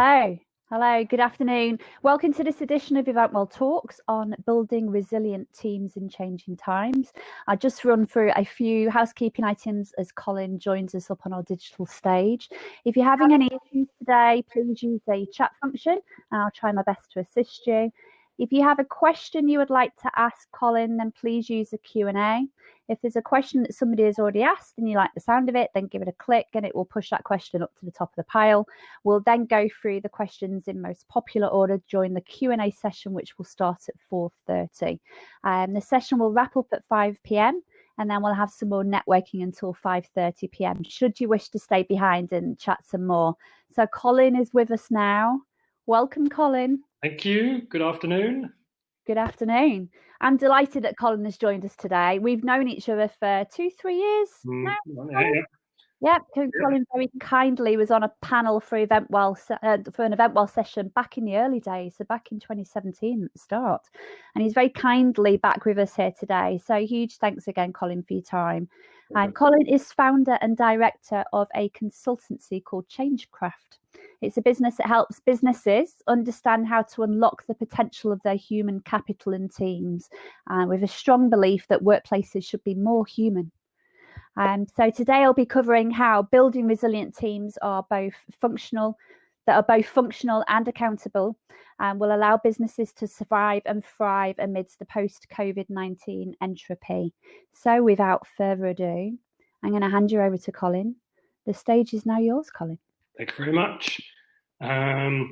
Hello. Hello. Good afternoon. Welcome to this edition of EventWell Talks on building resilient teams in changing times. I'll just run through a few housekeeping items as Colin joins us up on our digital stage. If you're having any issues today, please use the chat function and I'll try my best to assist you. If you have a question you would like to ask Colin, then please use the Q&A. If there's a question that somebody has already asked and you like the sound of it, then give it a click and it will push that question up to the top of the pile. We'll then go through the questions in most popular order during the Q&A session, which will start at 4:30. The session will wrap up at 5 p.m. and then we'll have some more networking until 5:30 p.m. should you wish to stay behind and chat some more. So Colin is with us now. Welcome, Colin. Thank you. Good afternoon. Good afternoon. I'm delighted that Colin has joined us today. We've known each other for 2-3 years now. Yep. Colin very kindly was on a panel for an EventWell session back in the early days, so back in 2017 at the start. And he's very kindly back with us here today. So huge thanks again, Colin, for your time. And Colin is founder and director of a consultancy called Changecraft. It's a business that helps businesses understand how to unlock the potential of their human capital and teams, with a strong belief that workplaces should be more human. So today I'll be covering how building resilient teams are both functional and accountable, and will allow businesses to survive and thrive amidst the post-COVID-19 entropy. So without further ado, I'm going to hand you over to Colin. The stage is now yours, Colin. Thank you very much. For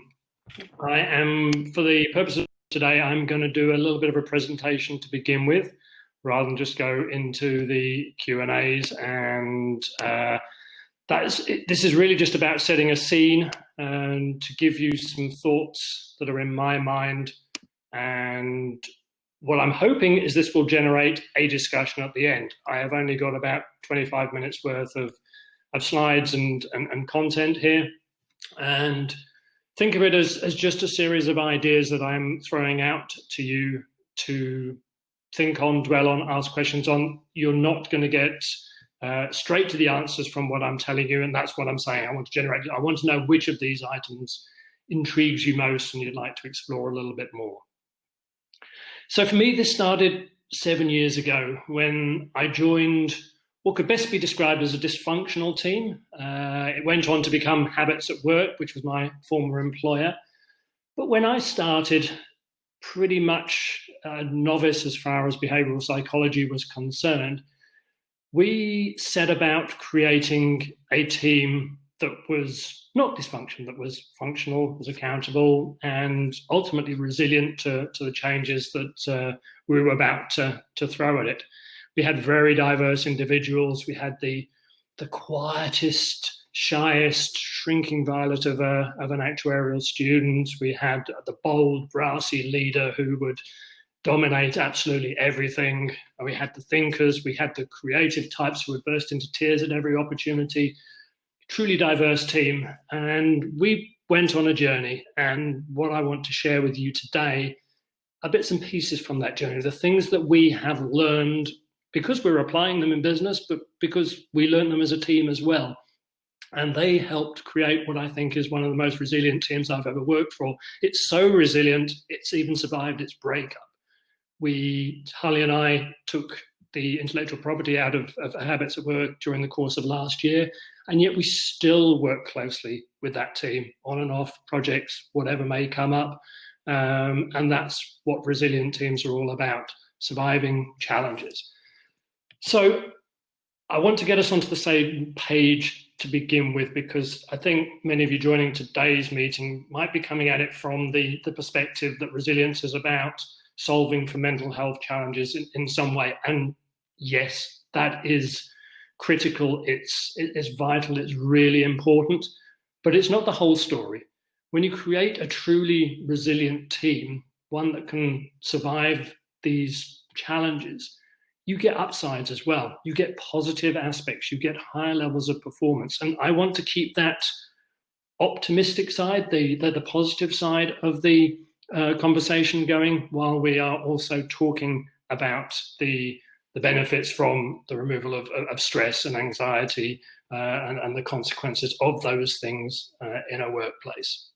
the purpose of today, I'm going to do a little bit of a presentation to begin with, rather than just go into the Q&As. And this is really just about setting a scene and to give you some thoughts that are in my mind. And what I'm hoping is this will generate a discussion at the end. I have only got about 25 minutes worth of slides and content here. And think of it as just a series of ideas that I'm throwing out to you to think on, dwell on, ask questions on. You're not going to get straight to the answers from what I'm telling you, and that's what I'm saying. I want to know which of these items intrigues you most and you'd like to explore a little bit more. So for me, this started 7 years ago when I joined what could best be described as a dysfunctional team. It went on to become Habits at Work, which was my former employer. But when I started, pretty much a novice as far as behavioral psychology was concerned, we set about creating a team that was not dysfunctional, that was functional, was accountable, and ultimately resilient to the changes that we were about to throw at it. We had very diverse individuals. We had the quietest, shyest, shrinking violet of an actuarial student. We had the bold, brassy leader who would dominate absolutely everything. And we had the thinkers. We had the creative types who would burst into tears at every opportunity. Truly diverse team. And we went on a journey. And what I want to share with you today are bits and pieces from that journey, the things that we have learned because we're applying them in business, but because we learned them as a team as well. And they helped create what I think is one of the most resilient teams I've ever worked for. It's so resilient, it's even survived its breakup. Holly and I took the intellectual property out of Habits at Work during the course of last year, and yet we still work closely with that team on and off projects, whatever may come up. And that's what resilient teams are all about, surviving challenges. So I want to get us onto the same page to begin with, because I think many of you joining today's meeting might be coming at it from the perspective that resilience is about solving for mental health challenges in some way. And yes, that is critical. It's vital. It's really important, but it's not the whole story. When you create a truly resilient team, one that can survive these challenges, you get upsides as well. You get positive aspects. You get higher levels of performance. And I want to keep that optimistic side, the positive side of the conversation going, while we are also talking about the benefits from the removal of stress and anxiety and the consequences of those things in a workplace.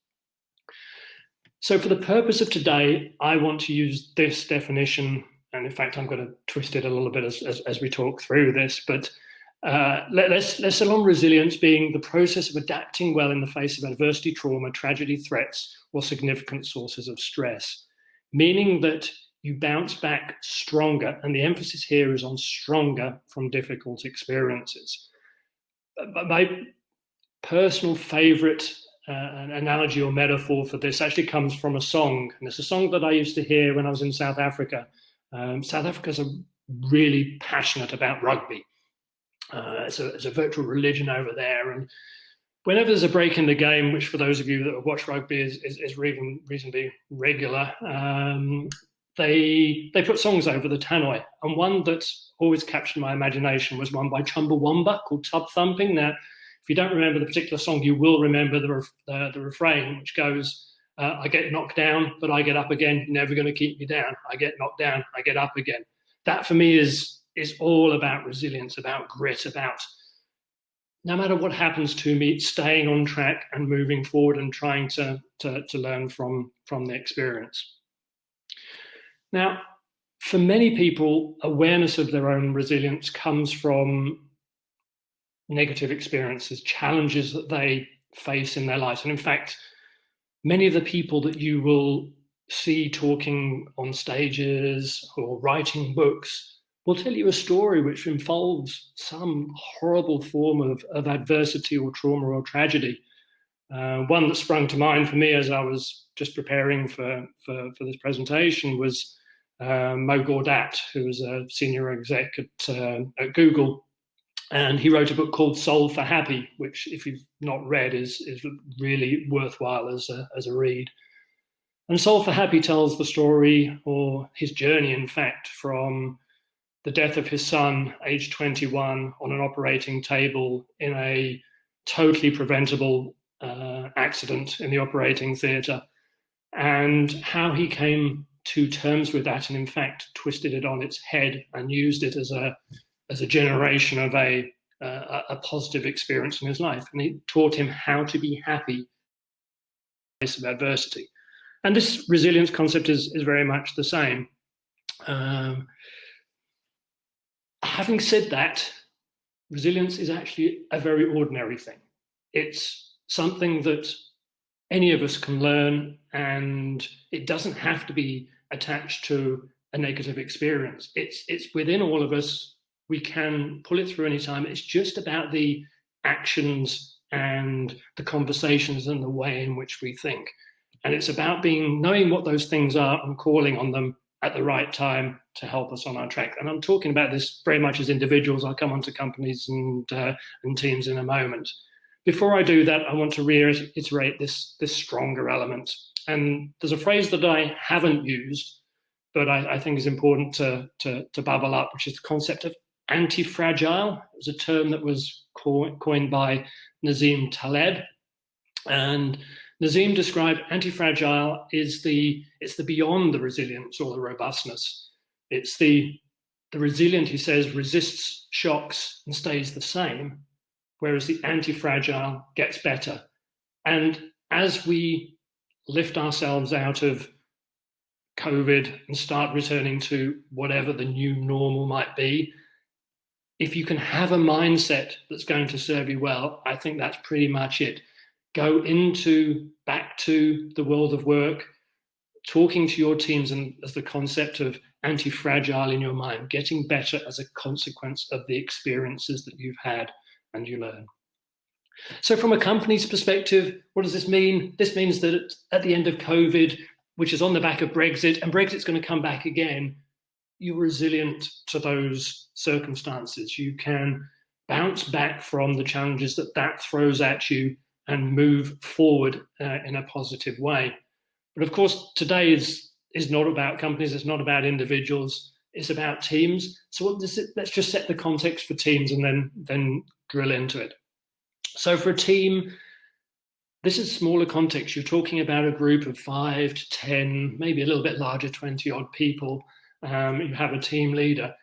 So for the purpose of today, I want to use this definition, and in fact, I'm going to twist it a little bit as we talk through this, but let's settle on resilience being the process of adapting well in the face of adversity, trauma, tragedy, threats, or significant sources of stress, meaning that you bounce back stronger, and the emphasis here is on stronger from difficult experiences. My personal favorite analogy or metaphor for this actually comes from a song, and it's a song that I used to hear when I was in South Africa. South Africa's really passionate about rugby. It's a virtual religion over there, and whenever there's a break in the game, which for those of you that watch rugby is reasonably regular, they put songs over the tannoy, and one that always captured my imagination was one by Chumbawamba called Tub Thumping. Now, if you don't remember the particular song, you will remember the refrain, which goes, I get knocked down, but I get up again. You're never going to keep me down. I get knocked down, I get up again. That for me is all about resilience, about grit, about no matter what happens to me, staying on track and moving forward and trying to learn from the experience. Now, for many people, awareness of their own resilience comes from negative experiences, challenges that they face in their lives. And in fact, many of the people that you will see talking on stages or writing books will tell you a story which involves some horrible form of adversity or trauma or tragedy. One that sprung to mind for me as I was just preparing for this presentation was Mo Gaudat, who was a senior exec at Google. And he wrote a book called Soul for Happy, which, if you've not read, is really worthwhile as a read. And Soul for Happy tells the story, or his journey, in fact, from the death of his son, age 21, on an operating table in a totally preventable accident in the operating theatre, and how he came to terms with that and, in fact, twisted it on its head and used it as a generation of a positive experience in his life. And it taught him how to be happy in the face of adversity. And this resilience concept is very much the same. Having said that, resilience is actually a very ordinary thing. It's something that any of us can learn, and it doesn't have to be attached to a negative experience. It's within all of us. We can pull it through any time. It's just about the actions and the conversations and the way in which we think. And it's about knowing what those things are and calling on them at the right time to help us on our track. And I'm talking about this very much as individuals. I'll come on to companies and teams in a moment. Before I do that, I want to reiterate this stronger element. And there's a phrase that I haven't used, but I think is important to bubble up, which is the concept of anti-fragile. It was a term that was coined by Nassim Taleb. And Nassim described anti-fragile it's the beyond the resilience or the robustness. It's the resilient, he says, resists shocks and stays the same, whereas the anti-fragile gets better. And as we lift ourselves out of COVID and start returning to whatever the new normal might be, if you can have a mindset that's going to serve you well, I think that's pretty much it. Go back to the world of work, talking to your teams and as the concept of anti-fragile in your mind, getting better as a consequence of the experiences that you've had and you learn. So from a company's perspective, what does this mean? This means that at the end of COVID, which is on the back of Brexit, and Brexit's going to come back again, you're resilient to those circumstances. You can bounce back from the challenges that throws at you and move forward in a positive way. But of course, today is not about companies, it's not about individuals, it's about teams. So let's just set the context for teams and then drill into it. So for a team, this is smaller context. You're talking about a group of 5 to 10, maybe a little bit larger, 20 odd people. You have a team leader.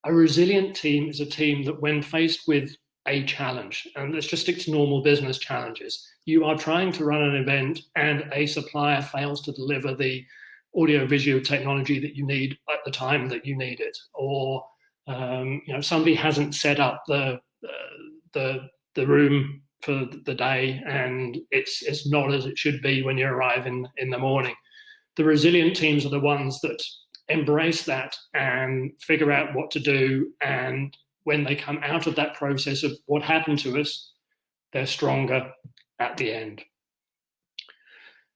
A resilient team is a team that when faced with a challenge. And let's just stick to normal business challenges. You are trying to run an event and a supplier fails to deliver the audio-visual technology that you need at the time that you need it, or somebody hasn't set up the room for the day and it's not as it should be when you arrive in the morning. The resilient teams are the ones that embrace that and figure out what to do, and when they come out of that process of what happened to us, they're stronger at the end.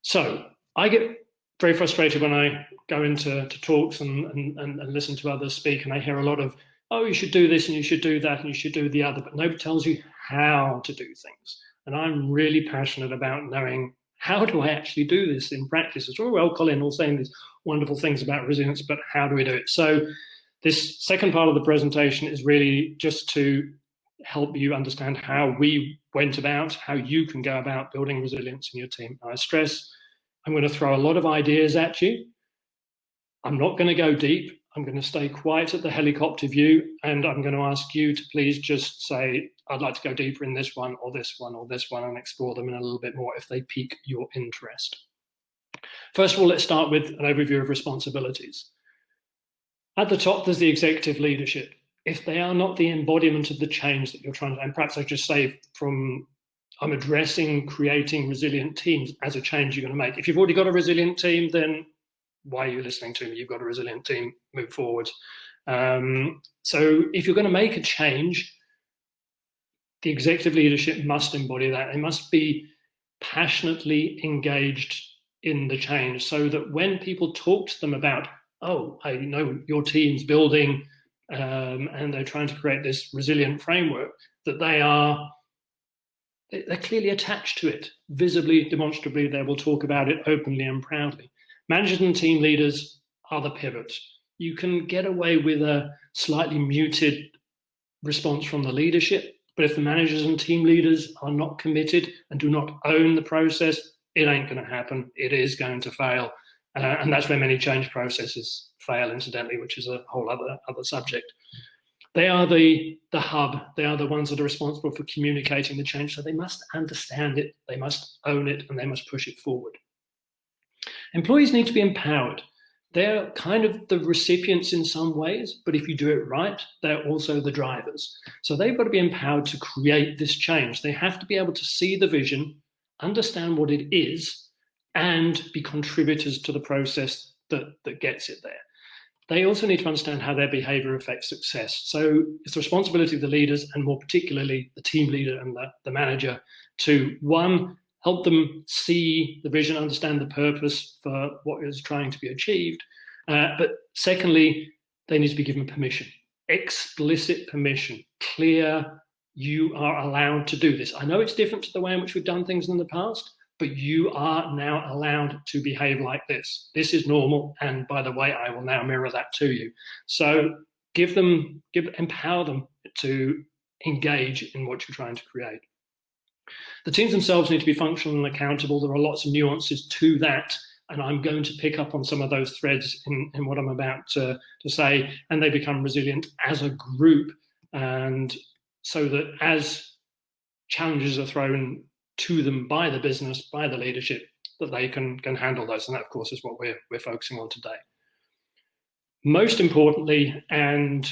So I get very frustrated when I go into talks and listen to others speak, and I hear a lot of, oh, you should do this and you should do that and you should do the other, but nobody tells you how to do things. And I'm really passionate about knowing, how do I actually do this in practice? It's all well, Colin, all saying these wonderful things about resilience, but how do we do it? So this second part of the presentation is really just to help you understand how we went about, how you can go about building resilience in your team. I stress, I'm going to throw a lot of ideas at you. I'm not going to go deep. I'm going to stay quiet at the helicopter view, and I'm going to ask you to please just say, I'd like to go deeper in this one or this one or this one, and explore them in a little bit more if they pique your interest. First of all, let's start with an overview of responsibilities. At the top, there's the executive leadership. If they are not the embodiment of the change that you're trying to, and perhaps I just say I'm addressing creating resilient teams as a change you're going to make. If you've already got a resilient team, then why are you listening to me? You've got a resilient team, move forward. So if you're going to make a change, the executive leadership must embody that. They must be passionately engaged in the change, so that when people talk to them about, oh, I know your team's building and they're trying to create this resilient framework, that they're clearly attached to it. Visibly, demonstrably, they will talk about it openly and proudly. Managers and team leaders are the pivot. You can get away with a slightly muted response from the leadership, but if the managers and team leaders are not committed and do not own the process, it ain't going to happen. It is going to fail. And that's where many change processes fail, incidentally, which is a whole other subject. They are the hub. They are the ones that are responsible for communicating the change. So they must understand it, they must own it, and they must push it forward. Employees need to be empowered. They're kind of the recipients in some ways, but if you do it right, they're also the drivers. So they've got to be empowered to create this change. They have to be able to see the vision, understand what it is, and be contributors to the process that gets it there. They also need to understand how their behavior affects success. So it's the responsibility of the leaders, and more particularly the team leader and the manager, to, one, help them see the vision, understand the purpose for what is trying to be achieved. But secondly, they need to be given permission, explicit permission, clear, you are allowed to do this. I know it's different to the way in which we've done things in the past, but you are now allowed to behave like this. This is normal, and by the way, I will now mirror that to you. So empower them to engage in what you're trying to create. The teams themselves need to be functional and accountable. There are lots of nuances to that, and I'm going to pick up on some of those threads in what I'm about to say, and they become resilient as a group, and so that as challenges are thrown to them by the business, by the leadership, that they can handle those. And that, of course, is what we're focusing on today. Most importantly, and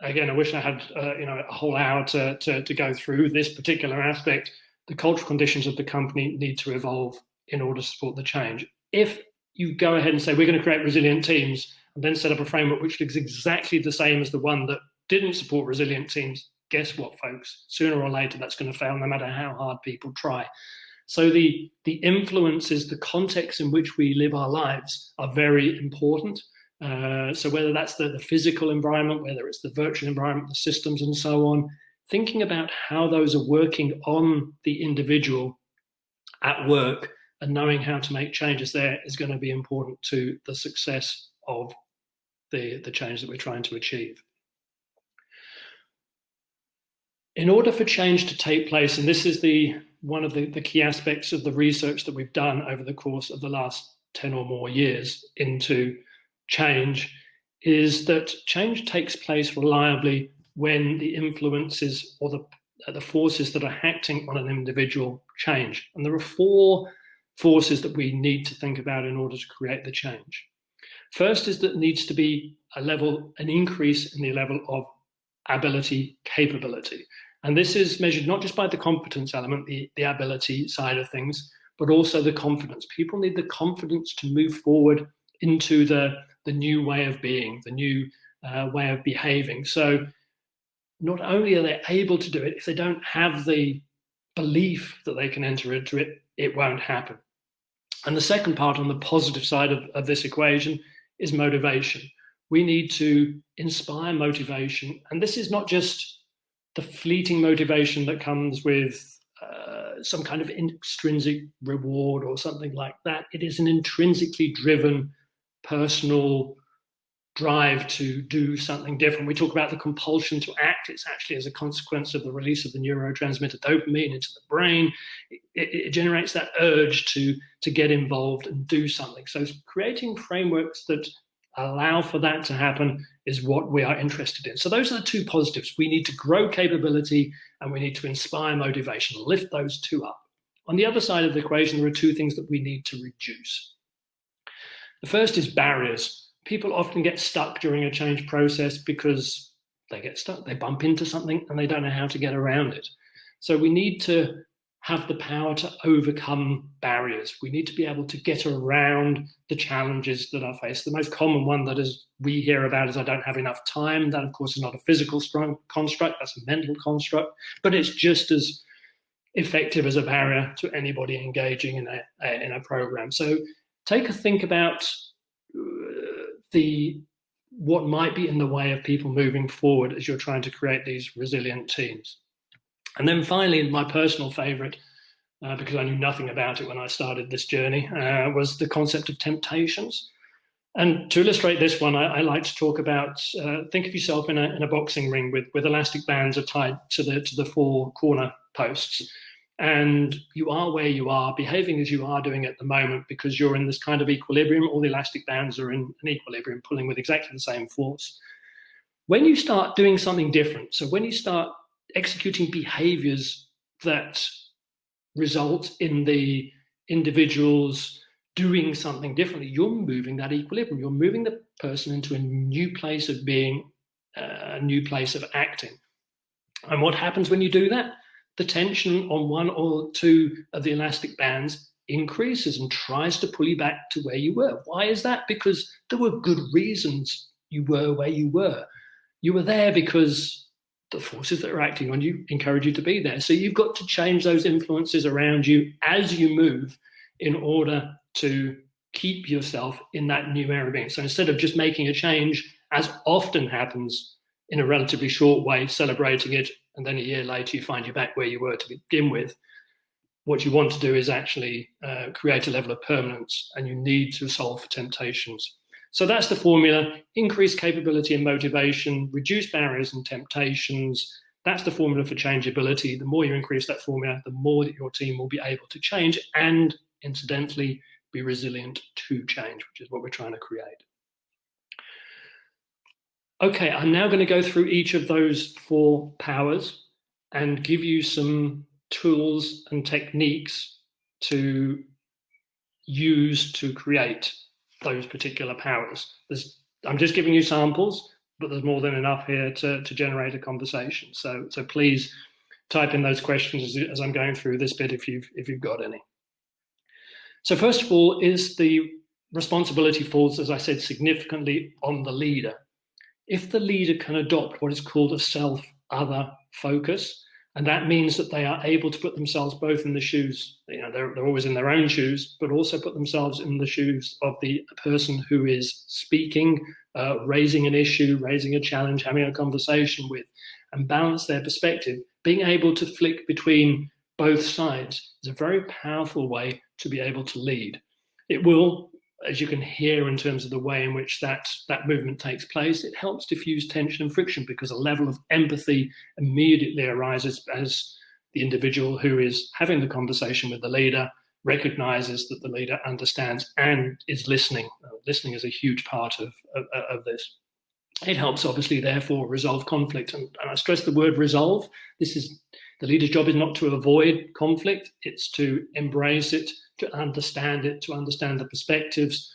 again, I wish I had a whole hour to go through this particular aspect, the cultural conditions of the company need to evolve in order to support the change. If you go ahead and say, we're going to create resilient teams, and then set up a framework which looks exactly the same as the one that didn't support resilient teams, guess what, folks? Sooner or later, that's going to fail, no matter how hard people try. So the influences, the context in which we live our lives are very important. So whether that's the physical environment, whether it's the virtual environment, the systems and so on, thinking about how those are working on the individual at work and knowing how to make changes there is going to be important to the success of the change that we're trying to achieve. In order for change to take place, and this is one of the key aspects of the research that we've done over the course of the last 10 or more years into change, is that change takes place reliably when the influences or the forces that are acting on an individual change. And there are 4 forces that we need to think about in order to create the change. First is that it needs to be an increase in the level of ability, capability. And this is measured not just by the competence element, the ability side of things, but also the confidence. People need the confidence to move forward into the new way of being, the new way of behaving. So not only are they able to do it, if they don't have the belief that they can enter into it, it won't happen. And the second part on the positive side of this equation is motivation. We need to inspire motivation. And this is not just the fleeting motivation that comes with some kind of intrinsic reward or something like that. It is an intrinsically driven personal drive to do something different. We talk about the compulsion to act. It's actually as a consequence of the release of the neurotransmitter dopamine into the brain. It generates that urge to get involved and do something. So creating frameworks that allow for that to happen is what we are interested in. So those are the 2 positives. We need to grow capability and we need to inspire motivation, lift those 2 up. On the other side of the equation, there are 2 things that we need to reduce. The first is barriers. People often get stuck during a change process because they get stuck, they bump into something and they don't know how to get around it. So we need to have the power to overcome barriers. We need to be able to get around the challenges that are faced. The most common one that we hear about is I don't have enough time. That, of course, is not a physical construct. That's a mental construct. But it's just as effective as a barrier to anybody engaging in a program. So take a think about what might be in the way of people moving forward as you're trying to create these resilient teams. And then finally, my personal favorite, because I knew nothing about it when I started this journey, was the concept of temptations. And to illustrate this one, I like to talk about, think of yourself in a boxing ring with elastic bands are tied to the 4 corner posts. And you are where you are, behaving as you are doing at the moment because you're in this kind of equilibrium. All the elastic bands are in an equilibrium, pulling with exactly the same force. When you start doing something different, so when you start executing behaviors that result in the individuals doing something differently, you're moving that equilibrium. You're moving the person into a new place of being, a new place of acting. And what happens when you do that? The tension on 1 or 2 of the elastic bands increases and tries to pull you back to where you were. Why is that? Because there were good reasons you were where you were. You were there because the forces that are acting on you encourage you to be there. So you've got to change those influences around you as you move in order to keep yourself in that new area of being. So instead of just making a change, as often happens in a relatively short way, celebrating it, and then a year later you find you're back where you were to begin with, what you want to do is actually create a level of permanence, and you need to solve for temptations. So that's the formula: increase capability and motivation, reduce barriers and temptations. That's the formula for changeability. The more you increase that formula, the more that your team will be able to change and, incidentally, be resilient to change, which is what we're trying to create. Okay, I'm now going to go through each of those 4 powers and give you some tools and techniques to use to create those particular powers. I'm just giving you samples, but there's more than enough here to generate a conversation. So please type in those questions as I'm going through this bit if you've got any. So first of all, is the responsibility falls, as I said, significantly on the leader. If the leader can adopt what is called a self-other focus, and that means that they are able to put themselves both in the shoes, they're always in their own shoes, but also put themselves in the shoes of the person who is speaking, raising an issue, raising a challenge, having a conversation with, and balance their perspective. Being able to flick between both sides is a very powerful way to be able to lead. It will, as you can hear in terms of the way in which that movement takes place, it helps diffuse tension and friction because a level of empathy immediately arises as the individual who is having the conversation with the leader recognizes that the leader understands and is listening. Listening is a huge part of this. It helps, obviously, therefore, resolve conflict. And I stress the word resolve. This is The leader's job is not to avoid conflict, it's to embrace it, to understand the perspectives,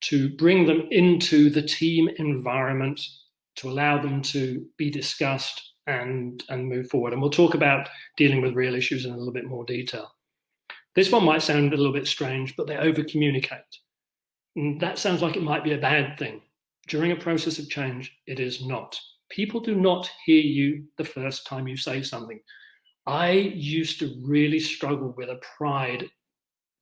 to bring them into the team environment, to allow them to be discussed and move forward. And we'll talk about dealing with real issues in a little bit more detail. This one might sound a little bit strange, but they over-communicate. And that sounds like it might be a bad thing. During a process of change, it is not. People do not hear you the first time you say something. I used to really struggle with a pride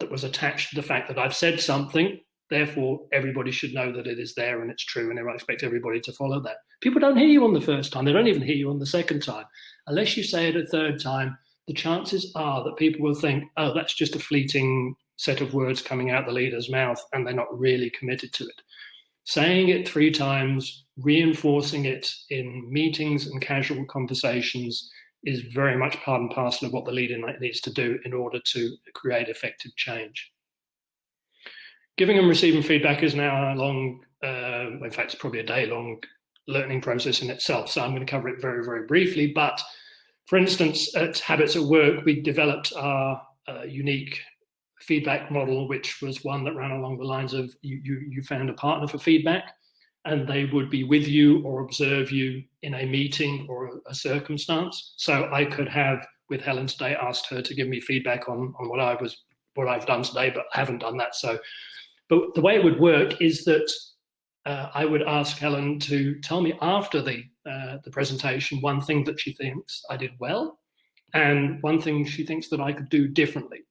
that was attached to the fact that I've said something, therefore everybody should know that it is there and it's true, and I expect everybody to follow that. People don't hear you on the first time. They don't even hear you on the second time. Unless you say it a third time, the chances are that people will think, oh, that's just a fleeting set of words coming out the leader's mouth, and they're not really committed to it. Saying it 3 times, reinforcing it in meetings and casual conversations is very much part and parcel of what the leader needs to do in order to create effective change. Giving and receiving feedback is now a long, in fact, it's probably a day-long learning process in itself. So I'm going to cover it very, very briefly. But for instance, at Habits at Work, we developed our unique feedback model, which was one that ran along the lines of you found a partner for feedback, and they would be with you or observe you in a meeting or a circumstance. So I could have, with Helen today, asked her to give me feedback on what I've done today, but I haven't done that. But the way it would work is that I would ask Helen to tell me after the presentation one thing that she thinks I did well, and one thing she thinks that I could do differently.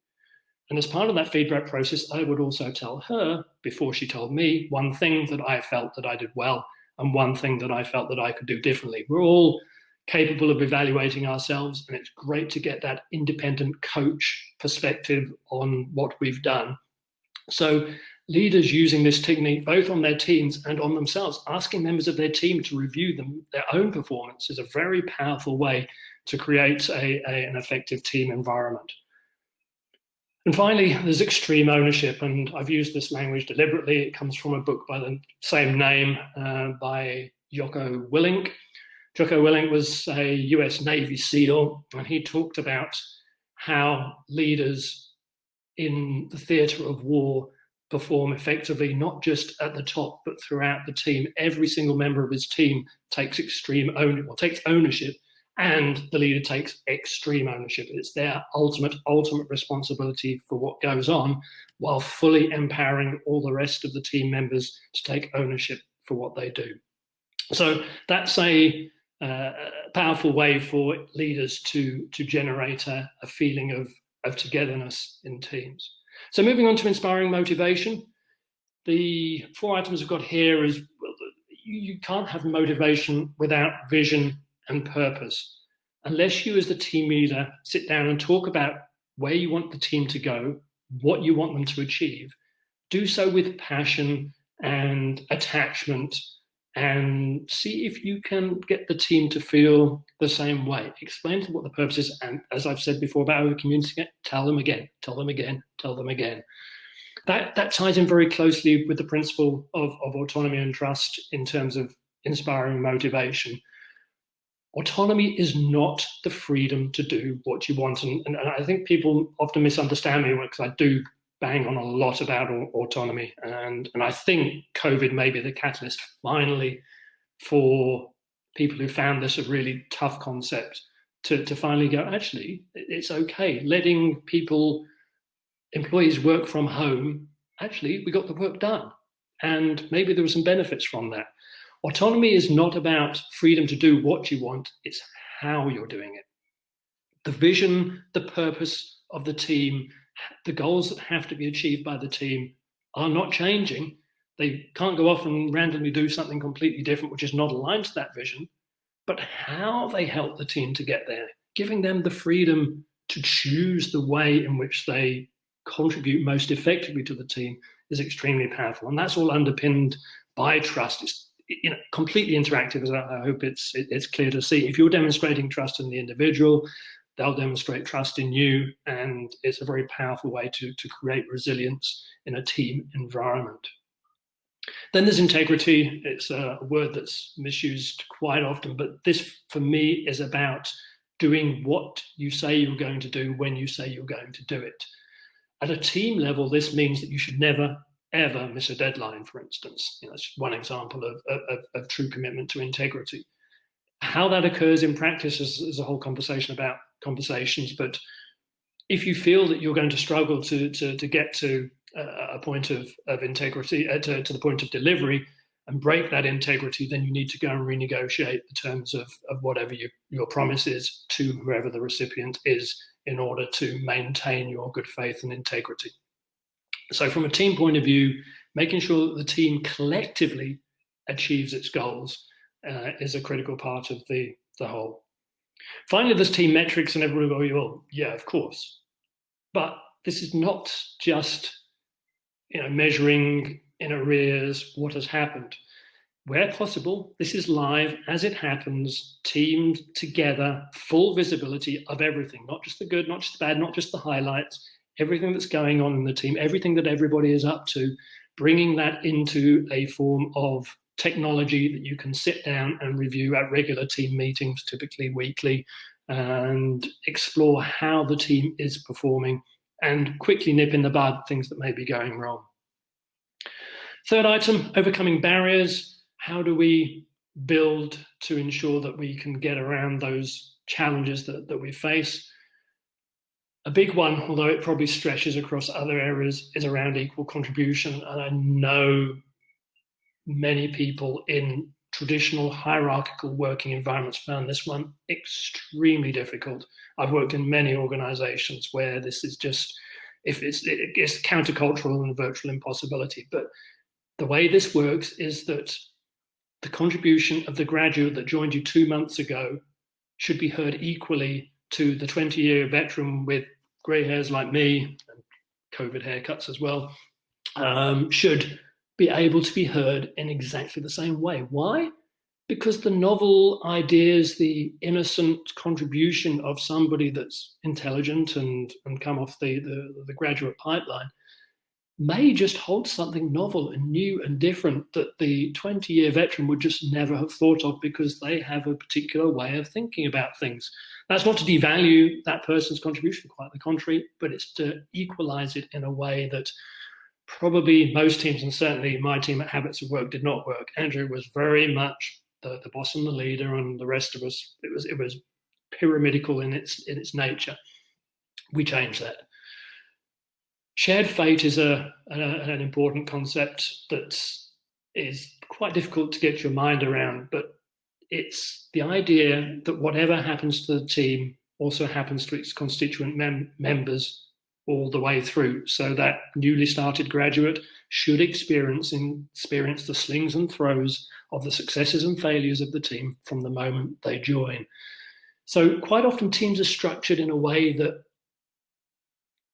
And as part of that feedback process, I would also tell her, before she told me, one thing that I felt that I did well and one thing that I felt that I could do differently. We're all capable of evaluating ourselves, and it's great to get that independent coach perspective on what we've done. So leaders using this technique both on their teams and on themselves, asking members of their team to review their own performance, is a very powerful way to create an effective team environment. And finally, there's extreme ownership, and I've used this language deliberately. It comes from a book by the same name by Jocko Willink. Jocko Willink was a US Navy SEAL, and he talked about how leaders in the theatre of war perform effectively, not just at the top, but throughout the team. Every single member of his team takes takes ownership, and the leader takes extreme ownership. It's their ultimate responsibility for what goes on, while fully empowering all the rest of the team members to take ownership for what they do. So that's a powerful way for leaders to generate a feeling of togetherness in teams. So moving on to inspiring motivation, the 4 items I've got here is, well, you can't have motivation without vision and purpose. Unless you as the team leader sit down and talk about where you want the team to go, what you want them to achieve, do so with passion and attachment, and see if you can get the team to feel the same way. Explain to them what the purpose is, and as I've said before about over-communicating, tell them again, tell them again, tell them again. That ties in very closely with the principle of autonomy and trust in terms of inspiring motivation. Autonomy is not the freedom to do what you want. And I think people often misunderstand me because I do bang on a lot about autonomy. And I think COVID may be the catalyst finally for people who found this a really tough concept to finally go, actually, it's okay. Letting employees work from home, actually, we got the work done. And maybe there were some benefits from that. Autonomy is not about freedom to do what you want, it's how you're doing it. The vision, the purpose of the team, the goals that have to be achieved by the team are not changing. They can't go off and randomly do something completely different, which is not aligned to that vision, but how they help the team to get there, giving them the freedom to choose the way in which they contribute most effectively to the team is extremely powerful. And that's all underpinned by trust. It's completely interactive, as I hope it's clear to see. If you're demonstrating trust in the individual, they'll demonstrate trust in you, and it's a very powerful way to create resilience in a team environment. Then there's integrity. It's a word that's misused quite often, but this, for me, is about doing what you say you're going to do when you say you're going to do it. At a team level, this means that you should never, ever miss a deadline, for instance. That's one example of true commitment to integrity. How that occurs in practice is a whole conversation about conversations, but if you feel that you're going to struggle to get to a point of integrity, to the point of delivery, and break that integrity, then you need to go and renegotiate the terms of whatever your promise is to whoever the recipient is in order to maintain your good faith and integrity. So from a team point of view, making sure that the team collectively achieves its goals is a critical part of the whole. Finally, there's team metrics, and everybody will go, well, yeah, of course. But this is not just measuring in arrears what has happened. Where possible, this is live as it happens, teamed together, full visibility of everything, not just the good, not just the bad, not just the highlights, everything that's going on in the team, everything that everybody is up to, bringing that into a form of technology that you can sit down and review at regular team meetings, typically weekly, and explore how the team is performing and quickly nip in the bud things that may be going wrong. Third item, overcoming barriers. How do we build to ensure that we can get around those challenges that we face? A big one, although it probably stretches across other areas, is around equal contribution. And I know many people in traditional hierarchical working environments found this one extremely difficult. I've worked in many organizations where this is just, it's countercultural and a virtual impossibility. But the way this works is that the contribution of the graduate that joined you 2 months ago should be heard equally to the 20-year veteran with grey hairs like me, and COVID haircuts as well, should be able to be heard in exactly the same way. Why? Because the novel ideas, the innocent contribution of somebody that's intelligent and come off the graduate pipeline may just hold something novel and new and different that the 20-year veteran would just never have thought of because they have a particular way of thinking about things. That's not to devalue that person's contribution, quite the contrary, but it's to equalize it in a way that probably most teams, and certainly my team at Habits of Work, did not work. Andrew was very much the boss and the leader, and the rest of us, it was pyramidical in its nature. We changed that. Shared fate is an important concept that is quite difficult to get your mind around, but it's the idea that whatever happens to the team also happens to its constituent members all the way through, so that newly started graduate should experience the slings and throws of the successes and failures of the team from the moment they join. So quite often teams are structured in a way that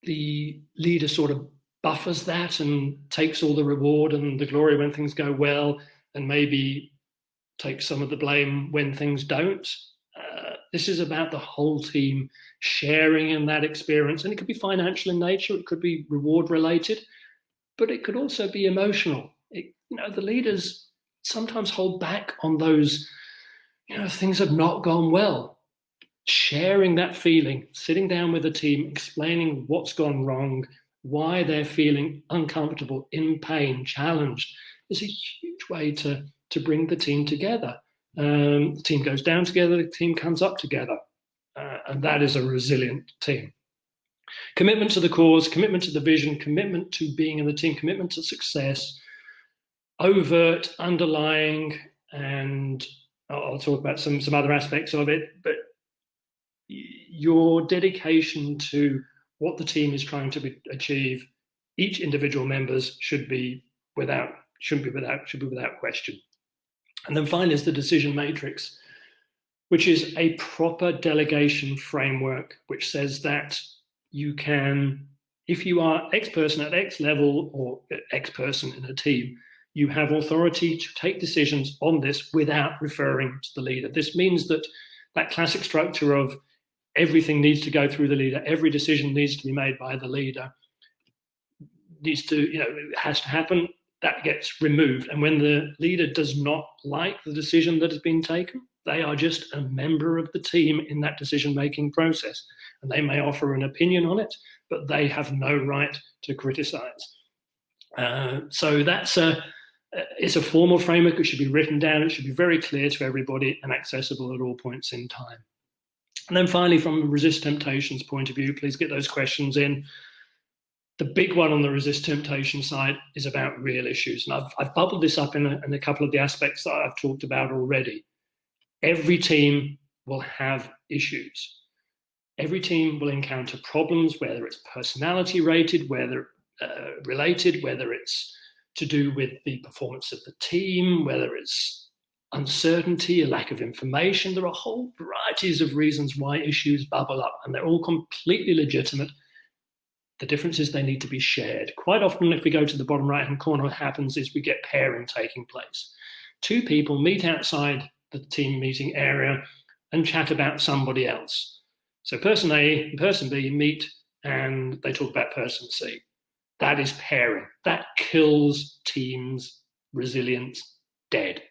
the leader sort of buffers that and takes all the reward and the glory when things go well, and maybe takes some of the blame when things don't. This is about the whole team sharing in that experience, and it could be financial in nature, it could be reward related, but it could also be emotional. The leaders sometimes hold back on those, things have not gone well. Sharing that feeling, sitting down with the team, explaining what's gone wrong, why they're feeling uncomfortable, in pain, challenged, is a huge way to bring the team together. The team goes down together, the team comes up together, and that is a resilient team. Commitment to the cause, commitment to the vision, commitment to being in the team, commitment to success, overt, underlying, and I'll talk about some other aspects of it, but your dedication to what the team is trying to achieve, each individual members should be without question. And then finally is the decision matrix, which is a proper delegation framework, which says that you can, if you are X person at X level or X person in a team, you have authority to take decisions on this without referring to the leader. This means that classic structure of everything needs to go through the leader, every decision needs to be made by the leader, it has to happen, that gets removed. And when the leader does not like the decision that has been taken, They are just a member of the team in that decision-making process, and they may offer an opinion on it, but they have no right to criticize. So it's a formal framework. It should be written down. It should be very clear to everybody and accessible at all points in time. And then finally, from a resist temptations point of view, please get those questions in. The big one on the resist temptation side is about real issues. And I've bubbled this up in a couple of the aspects that I've talked about already. Every team will have issues. Every team will encounter problems, whether it's personality related, whether it's to do with the performance of the team, whether it's uncertainty, a lack of information. There are whole varieties of reasons why issues bubble up, and they're all completely legitimate. The difference is they need to be shared. Quite often, if we go to the bottom right-hand corner, what happens is we get pairing taking place. Two people meet outside the team meeting area and chat about somebody else. So person A and person B meet and they talk about person C. That is pairing. That kills teams' resilience dead.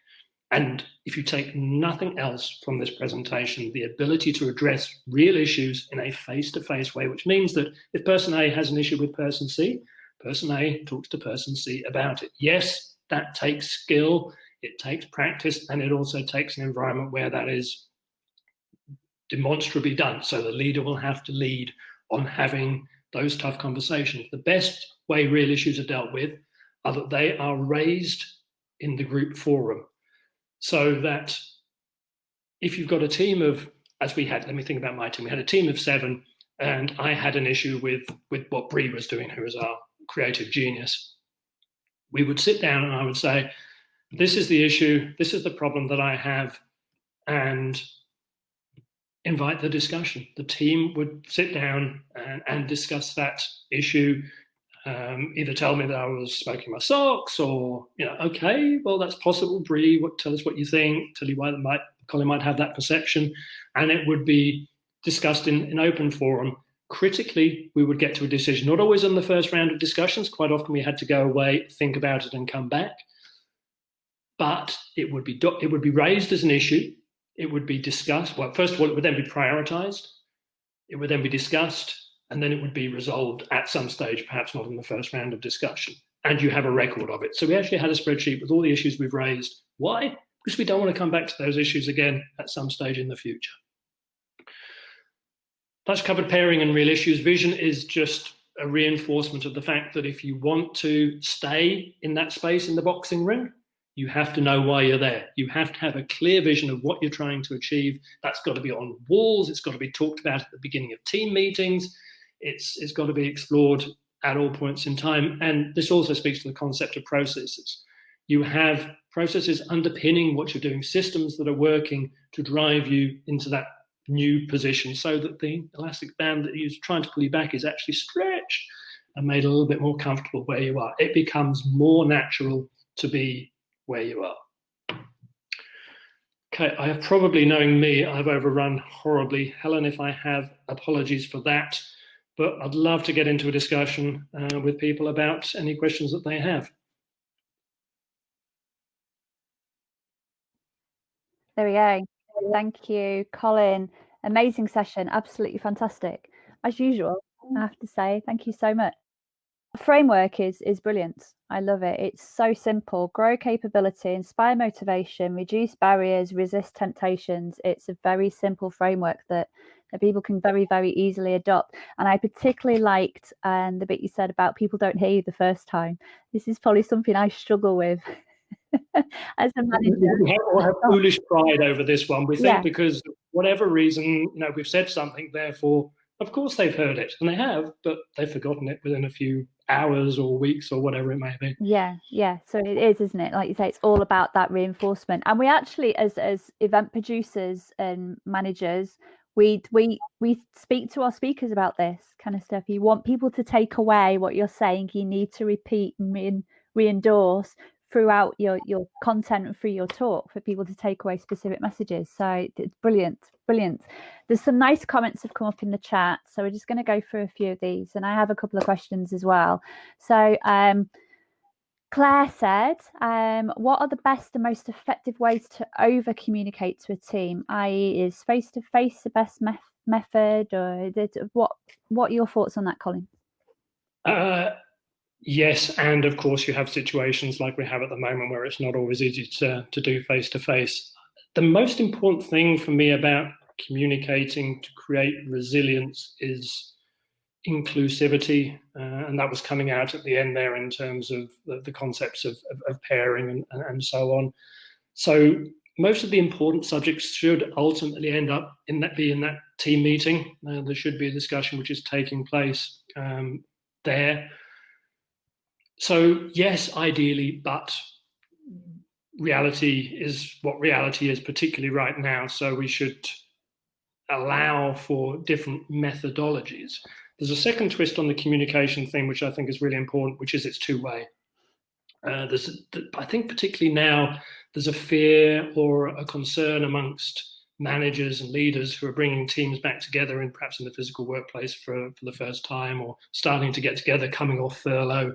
And if you take nothing else from this presentation, the ability to address real issues in a face-to-face way, which means that if person A has an issue with person C, person A talks to person C about it. Yes, that takes skill, it takes practice, and it also takes an environment where that is demonstrably done. So the leader will have to lead on having those tough conversations. The best way real issues are dealt with are that they are raised in the group forum. So that if you've got a team of, as we had, let me think about my team, we had a team of 7, and I had an issue with what Bree was doing, who is our creative genius. We would sit down and I would say, this is the issue, this is the problem that I have, and invite the discussion. The team would sit down and discuss that issue. Either tell me that I was smoking my socks, or, okay, well, that's possible. Bree, tell us what you think. Tell you why Colin might have that perception. And it would be discussed in open forum. Critically, we would get to a decision. Not always in the first round of discussions. Quite often we had to go away, think about it, and come back. But it would be raised as an issue. It would be discussed. Well, first of all, it would then be prioritized. It would then be discussed. And then it would be resolved at some stage, perhaps not in the first round of discussion. And you have a record of it. So we actually had a spreadsheet with all the issues we've raised. Why? Because we don't want to come back to those issues again at some stage in the future. That's covered pairing and real issues. Vision is just a reinforcement of the fact that if you want to stay in that space in the boxing ring, you have to know why you're there. You have to have a clear vision of what you're trying to achieve. That's got to be on walls. It's got to be talked about at the beginning of team meetings. It's got to be explored at all points in time. And this also speaks to the concept of processes. You have processes underpinning what you're doing, systems that are working to drive you into that new position, so that the elastic band that you're trying to pull you back is actually stretched and made a little bit more comfortable where you are. It becomes more natural to be where you are. Okay, I have probably, knowing me, I've overrun horribly. Helen, if I have, apologies for that. But I'd love to get into a discussion with people about any questions that they have. There we go. Thank you, Colin. Amazing session. Absolutely fantastic. As usual, I have to say, thank you so much. The framework is brilliant. I love it. It's so simple. Grow capability, inspire motivation, reduce barriers, resist temptations. It's a very simple framework that people can very, very easily adopt. And I particularly liked the bit you said about people don't hear you the first time. This is probably something I struggle with as a manager. We have foolish pride over this one. We think because whatever reason, we've said something, therefore, of course they've heard it, and they have, but they've forgotten it within a few hours or weeks or whatever it may be. Yeah. So it is, isn't it? Like you say, it's all about that reinforcement. And we actually, as event producers and managers, we speak to our speakers about this kind of stuff. You want people to take away what you're saying. You need to repeat and re-endorse throughout your content and through your talk for people to take away specific messages. So it's brilliant. There's some nice comments have come up in the chat, so we're just going to go through a few of these, and I have a couple of questions as well. So Claire said, what are the best and most effective ways to over communicate to a team? I.e., is face-to-face the best method, or what are your thoughts on that, Colin? Yes, and of course you have situations like we have at the moment where it's not always easy to do face-to-face. The most important thing for me about communicating to create resilience is inclusivity, and that was coming out at the end there in terms of the concepts of pairing and so on. So most of the important subjects should ultimately end up in that team meeting. There should be a discussion which is taking place there. So yes, ideally, but reality is what reality is, particularly right now. So we should allow for different methodologies. There's a second twist on the communication thing, which I think is really important, which is it's two-way. I think particularly now, there's a fear or a concern amongst managers and leaders who are bringing teams back together and perhaps in the physical workplace for the first time, or starting to get together, coming off furlough,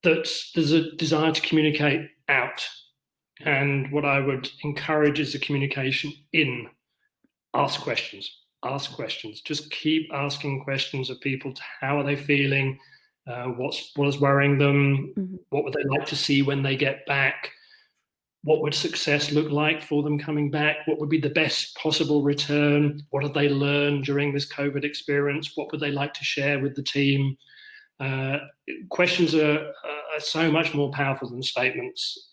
that there's a desire to communicate out. And what I would encourage is the communication in. Ask questions, just keep asking questions of people. How are they feeling? What is worrying them? Mm-hmm. What would they like to see when they get back? What would success look like for them coming back? What would be the best possible return? What have they learned during this COVID experience? What would they like to share with the team? Questions are so much more powerful than statements.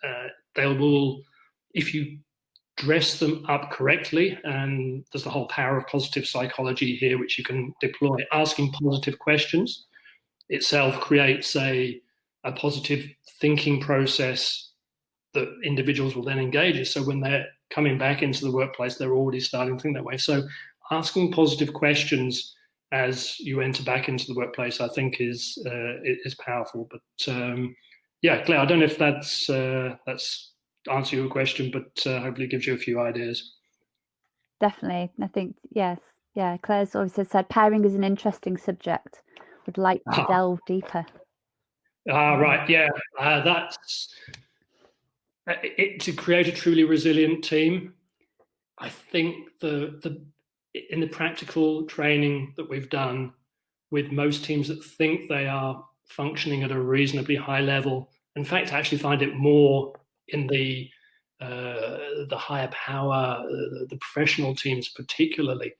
They will, if you dress them up correctly, and there's the whole power of positive psychology here, which you can deploy. Asking positive questions itself creates a positive thinking process that individuals will then engage in. So when they're coming back into the workplace, they're already starting to think that way. So asking positive questions as you enter back into the workplace, I think is powerful. But yeah, Claire, I don't know if that's answer your question, but hopefully it gives you a few ideas. Definitely. I think, yes. Yeah, Claire's always said pairing is an interesting subject. Would like to delve deeper. Right, yeah. That's to create a truly resilient team. I think in the practical training that we've done with most teams that think they are functioning at a reasonably high level, in fact, I actually find it more in the higher power, the professional teams particularly,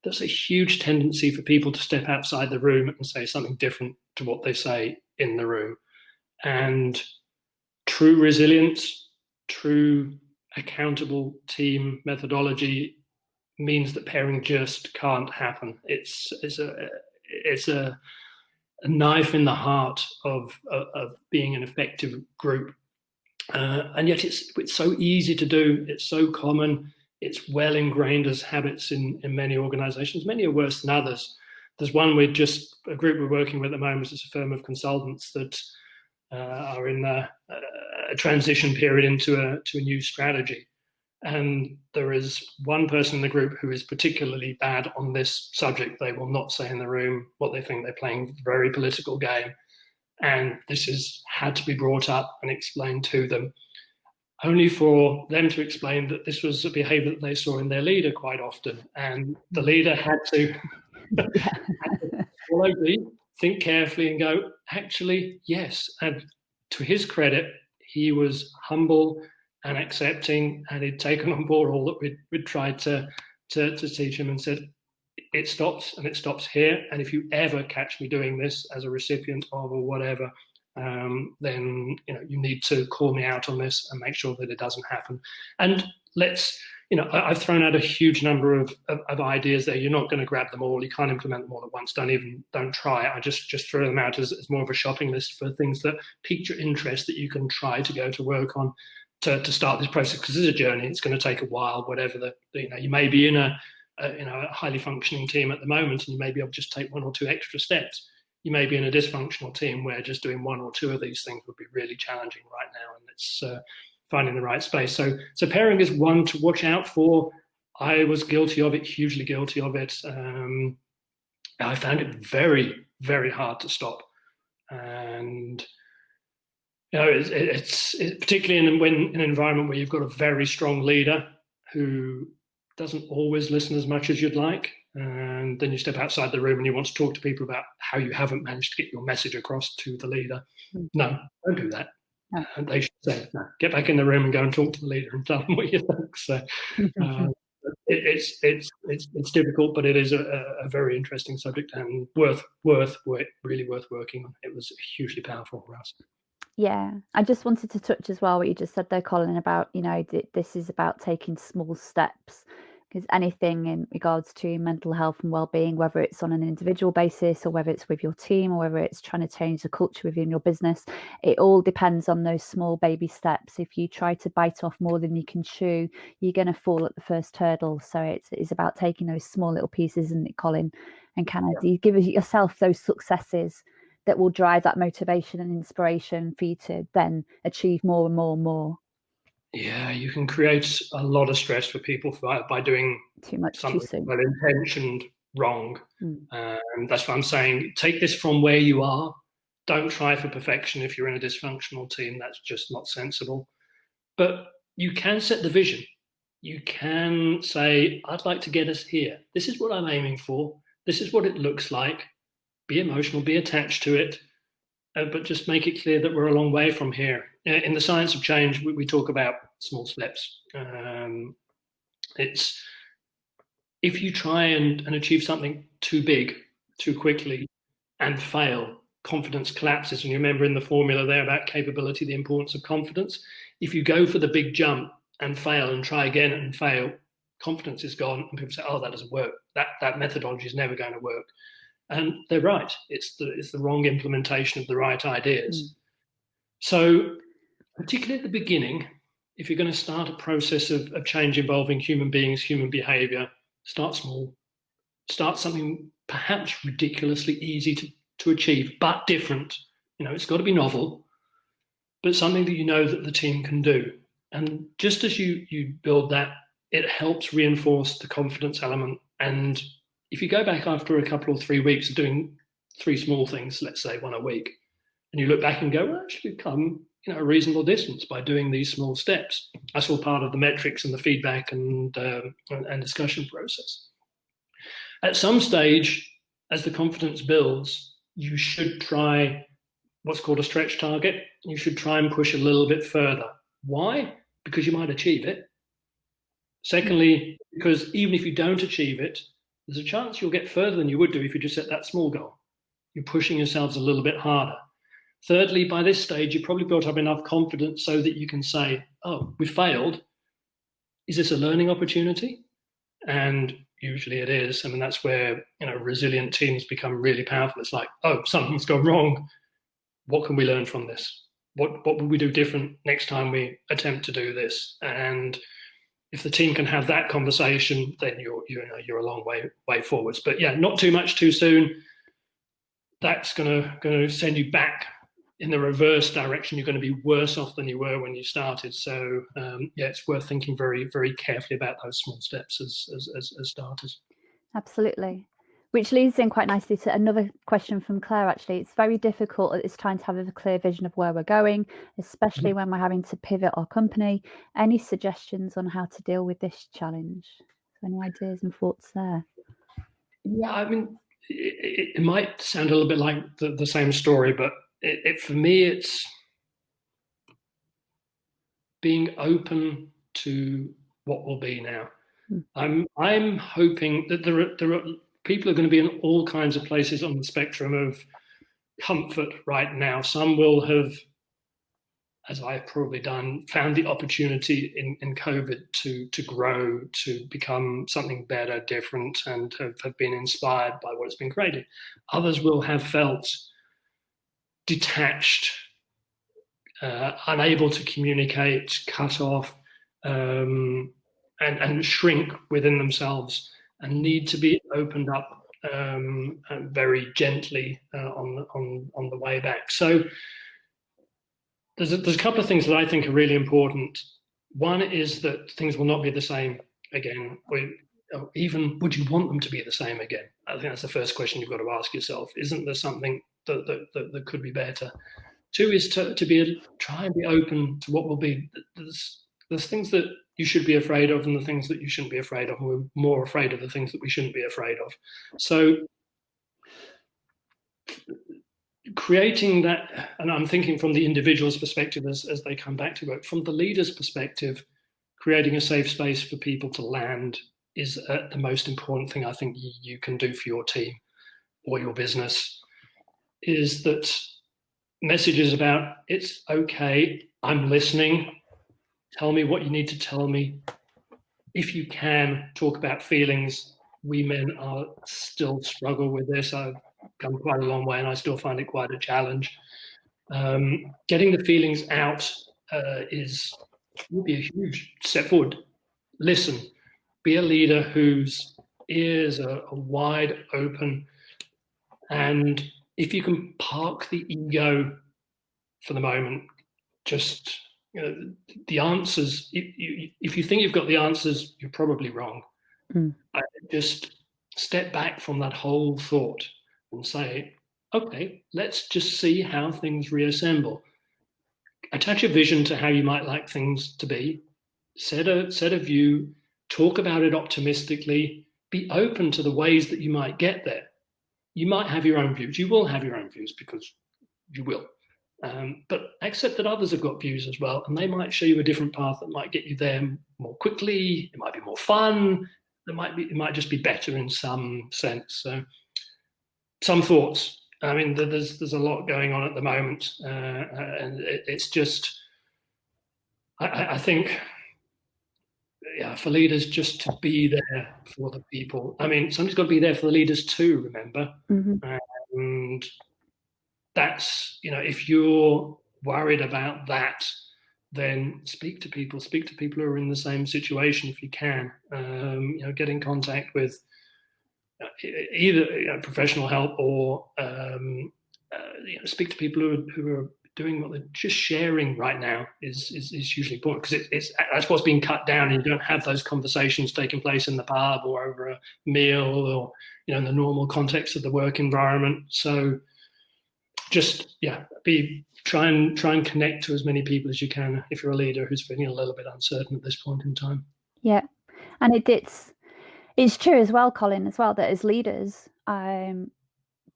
there's a huge tendency for people to step outside the room and say something different to what they say in the room. And true resilience, true accountable team methodology means that pairing just can't happen. It's a knife in the heart of being an effective group. And yet it's so easy to do. It's so common. It's well ingrained as habits in many organizations. Many are worse than others. There's one a group we're working with at the moment. It's a firm of consultants that are in a transition period into a new strategy. And there is one person in the group who is particularly bad on this subject. They will not say in the room what they think. They're playing a very political game. And this has had to be brought up and explained to them, only for them to explain that this was a behavior that they saw in their leader quite often. And the leader had to swallow deep, think carefully and go, actually, yes. And to his credit, he was humble and accepting, and he'd taken on board all that we'd tried to teach him, and said, it stops, and it stops here. And if you ever catch me doing this as a recipient of or whatever, then you need to call me out on this and make sure that it doesn't happen. And I've thrown out a huge number of ideas there. You're not going to grab them all. You can't implement them all at once. Don't try. I just throw them out as more of a shopping list for things that pique your interest that you can try to go to work on to start this process, because it's a journey. It's going to take a while. Whatever you may be in a highly functioning team at the moment, and you may be able to just take one or two extra steps. You may be in a dysfunctional team where just doing one or two of these things would be really challenging right now, and it's finding the right space. So pairing is one to watch out for. I was guilty of it, hugely guilty of it. I found it very, very hard to stop. And It's particularly in an environment where you've got a very strong leader who doesn't always listen as much as you'd like. And then you step outside the room and you want to talk to people about how you haven't managed to get your message across to the leader. No, don't do that. No. And they should say, no, get back in the room and go and talk to the leader and tell them what you think. So it's difficult, but it is a very interesting subject and really worth working on. It was hugely powerful for us. Yeah, I just wanted to touch as well what you just said there, Colin, about, this is about taking small steps, because anything in regards to mental health and well-being, whether it's on an individual basis or whether it's with your team or whether it's trying to change the culture within your business, it all depends on those small baby steps. If you try to bite off more than you can chew, you're going to fall at the first hurdle. So it's about taking those small little pieces, isn't it, Colin? And kind of you give yourself those successes that will drive that motivation and inspiration for you to then achieve more and more and more. Yeah, you can create a lot of stress for people by doing too much something too soon, well intentioned wrong. And that's what I'm saying. Take this from where you are. Don't try for perfection if you're in a dysfunctional team. That's just not sensible. But you can set the vision. You can say, I'd like to get us here. This is what I'm aiming for. This is what it looks like. Be emotional, be attached to it, but just make it clear that we're a long way from here. In the science of change, we talk about small steps. It's if you try and achieve something too big, too quickly, and fail, confidence collapses. And you remember in the formula there about capability, the importance of confidence. If you go for the big jump and fail and try again and fail, confidence is gone, and people say, "Oh, that doesn't work. That methodology is never going to work." And they're right. It's the wrong implementation of the right ideas. So particularly at the beginning, if you're going to start a process of change involving human beings, human behavior, start small. Start something perhaps ridiculously easy to achieve, but different. It's got to be novel, but something that you know that the team can do. And just as you build that, it helps reinforce the confidence element. And if you go back after a couple or 3 weeks of doing 3 small things, let's say 1 a week, and you look back and go, well, actually we've come a reasonable distance by doing these small steps. That's all part of the metrics and the feedback and discussion process. At some stage, as the confidence builds, you should try what's called a stretch target. You should try and push a little bit further. Why? Because you might achieve it. Secondly, because even if you don't achieve it, there's a chance you'll get further than you would do if you just set that small goal. You're pushing yourselves a little bit harder. Thirdly, by this stage, you've probably built up enough confidence so that you can say, oh, we failed. Is this a learning opportunity? And usually it is. I mean, that's where resilient teams become really powerful. It's like, oh, something's gone wrong. What can we learn from this? What will we do different next time we attempt to do this? And if the team can have that conversation, then you're a long way forwards. But yeah, not too much too soon. That's going to send you back in the reverse direction. You're going to be worse off than you were when you started. So it's worth thinking very, very carefully about those small steps as starters. Absolutely. Which leads in quite nicely to another question from Claire, actually. It's very difficult at this time to have a clear vision of where we're going, especially when we're having to pivot our company. Any suggestions on how to deal with this challenge? Any ideas and thoughts there? Yeah, I mean, it might sound a little bit like the same story, but for me, it's being open to what will be now. I'm hoping that there are people are going to be in all kinds of places on the spectrum of comfort right now. Some will have, as I've probably done, found the opportunity in COVID to grow, to become something better, different, and have been inspired by what has been created. Others will have felt detached, unable to communicate, cut off, and shrink within themselves, and need to be opened up very gently on the way back. So there's a couple of things that I think are really important. One is that things will not be the same again. Even would you want them to be the same again? I think that's the first question you've got to ask yourself. Isn't there something that could be better? Two is to try and be open to what will be. There's things that you should be afraid of and the things that you shouldn't be afraid of. And we're more afraid of the things that we shouldn't be afraid of. So creating that, and I'm thinking from the individual's perspective as they come back to work, from the leader's perspective, creating a safe space for people to land is the most important thing I think you can do for your team or your business, is that messages about, it's okay, I'm listening, tell me what you need to tell me. If you can, talk about feelings. We men are still struggle with this. I've come quite a long way and I still find it quite a challenge. Getting the feelings out will be a huge step forward. Listen, be a leader whose ears are wide open, and if you can park the ego for the moment, just the answers, if you think you've got the answers, you're probably wrong. Just step back from that whole thought and say, okay, let's just see how things reassemble. Attach a vision to how you might like things to be. Set a view. Talk about it optimistically. Be open to the ways that you might get there. You might have your own views. You will have your own views because you will. But accept that others have got views as well, and they might show you a different path that might get you there more quickly. It might be more fun. It might just be better in some sense. So, some thoughts. I mean, there's a lot going on at the moment, and it's just, I think, yeah, for leaders just to be there for the people. I mean, somebody's got to be there for the leaders too, remember? And that's, if you're worried about that, then speak to people who are in the same situation if you can. Get in contact with either professional help or speak to people who are doing what they're just sharing right now is hugely important, because that's what's being cut down, and you don't have those conversations taking place in the pub or over a meal or in the normal context of the work environment. So just try and connect to as many people as you can if you're a leader who's feeling a little bit uncertain at this point in time. Yeah, and it's true as well, Colin, as well, that as leaders,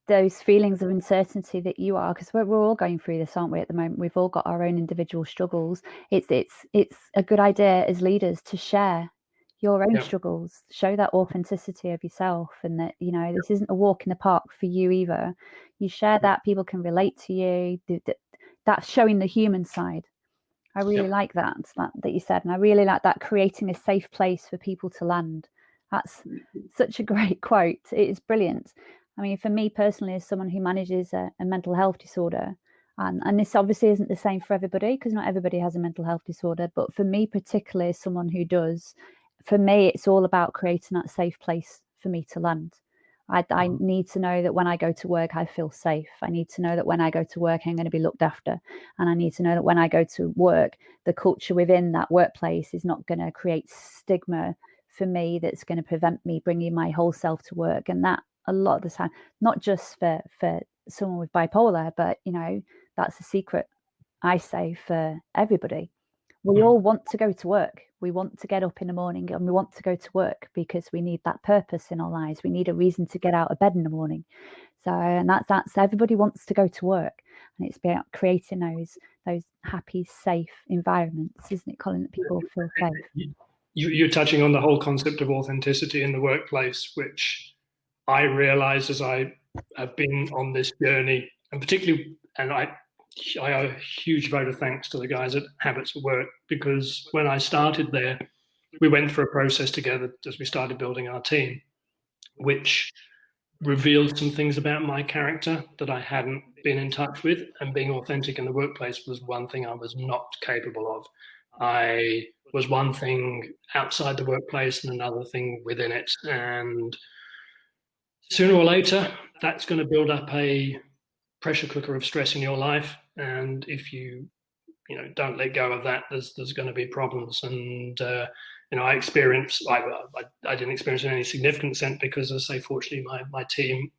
those feelings of uncertainty that you are, because we're all going through this, aren't we, at the moment? We've all got our own individual struggles. It's a good idea as leaders to share your own struggles, show that authenticity of yourself, and that this isn't a walk in the park for you either. You share that, people can relate to you. That's showing the human side. I really like that you said, and I really like that, creating a safe place for people to land. That's such a great quote. It is brilliant. I mean, for me personally, as someone who manages a mental health disorder, and this obviously isn't the same for everybody, because not everybody has a mental health disorder, but for me particularly, as someone who does, for me, it's all about creating that safe place for me to land. I need to know that when I go to work, I feel safe. I need to know that when I go to work, I'm going to be looked after. And I need to know that when I go to work, the culture within that workplace is not going to create stigma for me that's going to prevent me bringing my whole self to work. And that, a lot of the time, not just for someone with bipolar, but that's a secret, I say, for everybody. We all want to go to work. We want to get up in the morning and we want to go to work because we need that purpose in our lives. We need a reason to get out of bed in the morning. So, and that's everybody wants to go to work, and it's about creating those happy, safe environments, isn't it, Colin, that people feel safe. You're touching on the whole concept of authenticity in the workplace, which I realize as I have been on this journey, and particularly, and I owe a huge vote of thanks to the guys at Habits at Work, because when I started there, we went through a process together as we started building our team, which revealed some things about my character that I hadn't been in touch with, and being authentic in the workplace was one thing I was not capable of. I was one thing outside the workplace and another thing within it, and sooner or later, that's going to build up a pressure cooker of stress in your life, and if you don't let go of that, there's going to be problems. And I experienced, I didn't experience in any significant sense, because, as I say, fortunately my team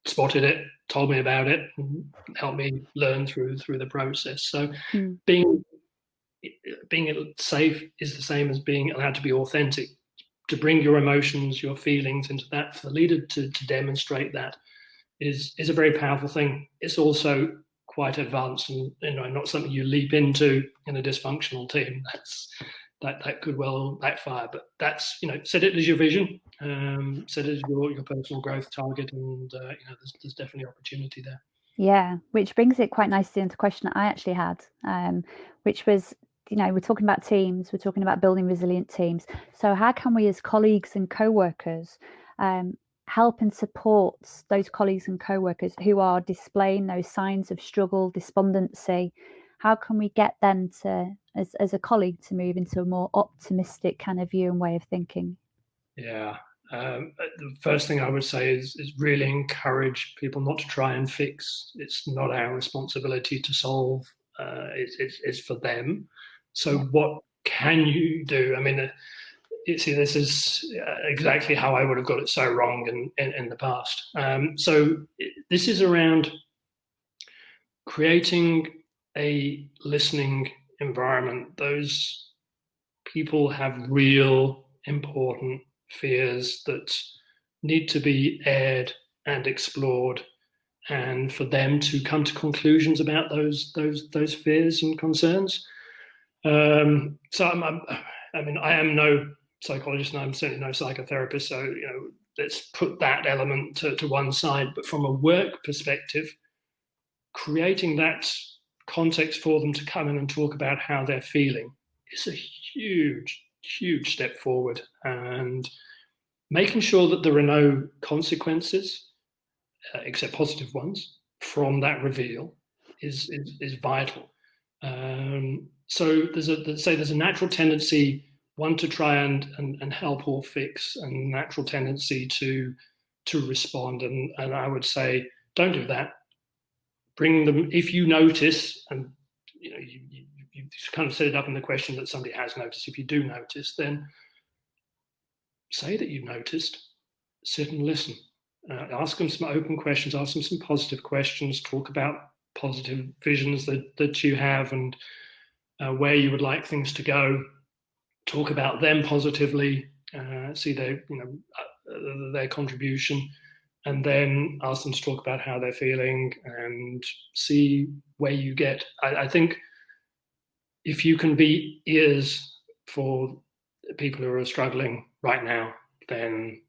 spotted it, told me about it, and helped me learn through the process. So being safe is the same as being allowed to be authentic, to bring your emotions, your feelings into that. For the leader to demonstrate that is a very powerful thing. It's also quite advanced, and not something you leap into in a dysfunctional team. That could well backfire. But that's, set it as your vision, set it as your personal growth target, and there's definitely opportunity there. Yeah, which brings it quite nicely into the question that I actually had, which was, we're talking about teams, we're talking about building resilient teams. So how can we as colleagues and co-workers help and support those colleagues and co-workers who are displaying those signs of struggle, despondency? How can we get them to, as a colleague, to move into a more optimistic kind of view and way of thinking? Yeah. The first thing I would say is really encourage people not to try and fix. It's not our responsibility to solve. It's for them. So what can you do? I mean, you see, this is exactly how I would have got it so wrong in the past. So this is around creating a listening environment. Those people have real important fears that need to be aired and explored, and for them to come to conclusions about those fears and concerns. So I am no psychologist, and I'm certainly no psychotherapist. So let's put that element to one side. But from a work perspective, creating that context for them to come in and talk about how they're feeling is a huge step forward, and making sure that there are no consequences, except positive ones, from that reveal is vital. So there's a natural tendency, one, to try and help or fix, and natural tendency to respond. And I would say, don't do that. Bring them, if you notice, and you kind of set it up in the question that somebody has noticed. If you do notice, then say that you've noticed, sit and listen. Ask them some open questions, ask them some positive questions, talk about positive visions that you have, and where you would like things to go. Talk about them positively, see their contribution, and then ask them to talk about how they're feeling and see where you get. I think if you can be ears for people who are struggling right now, then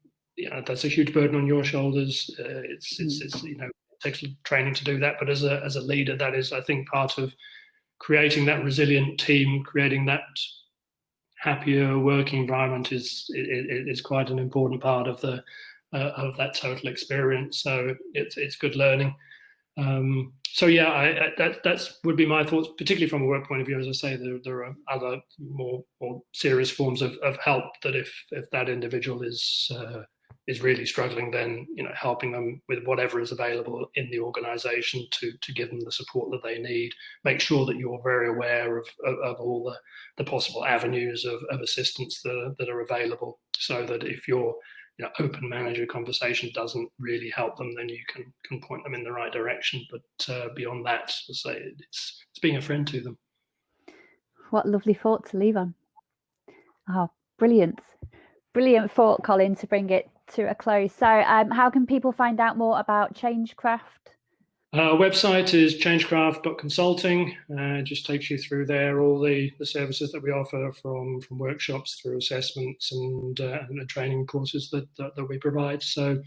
that's a huge burden on your shoulders. It takes training to do that, but as a leader, that is, I think, part of creating that resilient team, creating that happier working environment is quite an important part of that total experience. So it's good learning. So yeah, that would be my thoughts, particularly from a work point of view. As I say, there are other more serious forms of help that if that individual is really struggling, then helping them with whatever is available in the organisation to give them the support that they need. Make sure that you're very aware of all the possible avenues of assistance that are available, so that if your open manager conversation doesn't really help them, then you can point them in the right direction. But beyond that, as I say, it's being a friend to them. What a lovely thought to leave on. Oh, brilliant thought, Colin, to bring it to a close. So how can people find out more about Changecraft? Our website is changecraft.consulting. It just takes you through there all the services that we offer, from workshops through assessments and training courses that we provide. So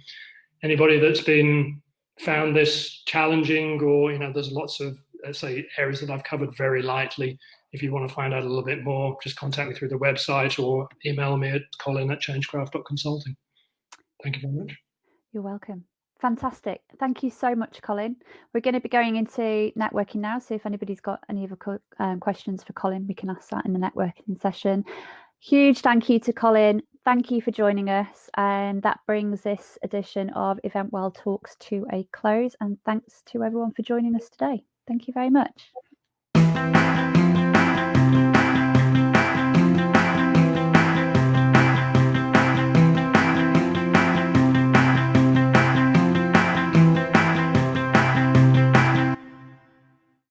anybody that's been found this challenging, or there's lots of areas that I've covered very lightly. If you want to find out a little bit more, just contact me through the website or email me at colin@changecraft.consulting. Thank you very much. You're welcome. Fantastic. Thank you so much, Colin. We're going to be going into networking now. So if anybody's got any other questions for Colin, we can ask that in the networking session. Huge thank you to Colin. Thank you for joining us. And that brings this edition of EventWell Talks to a close. And thanks to everyone for joining us today. Thank you very much.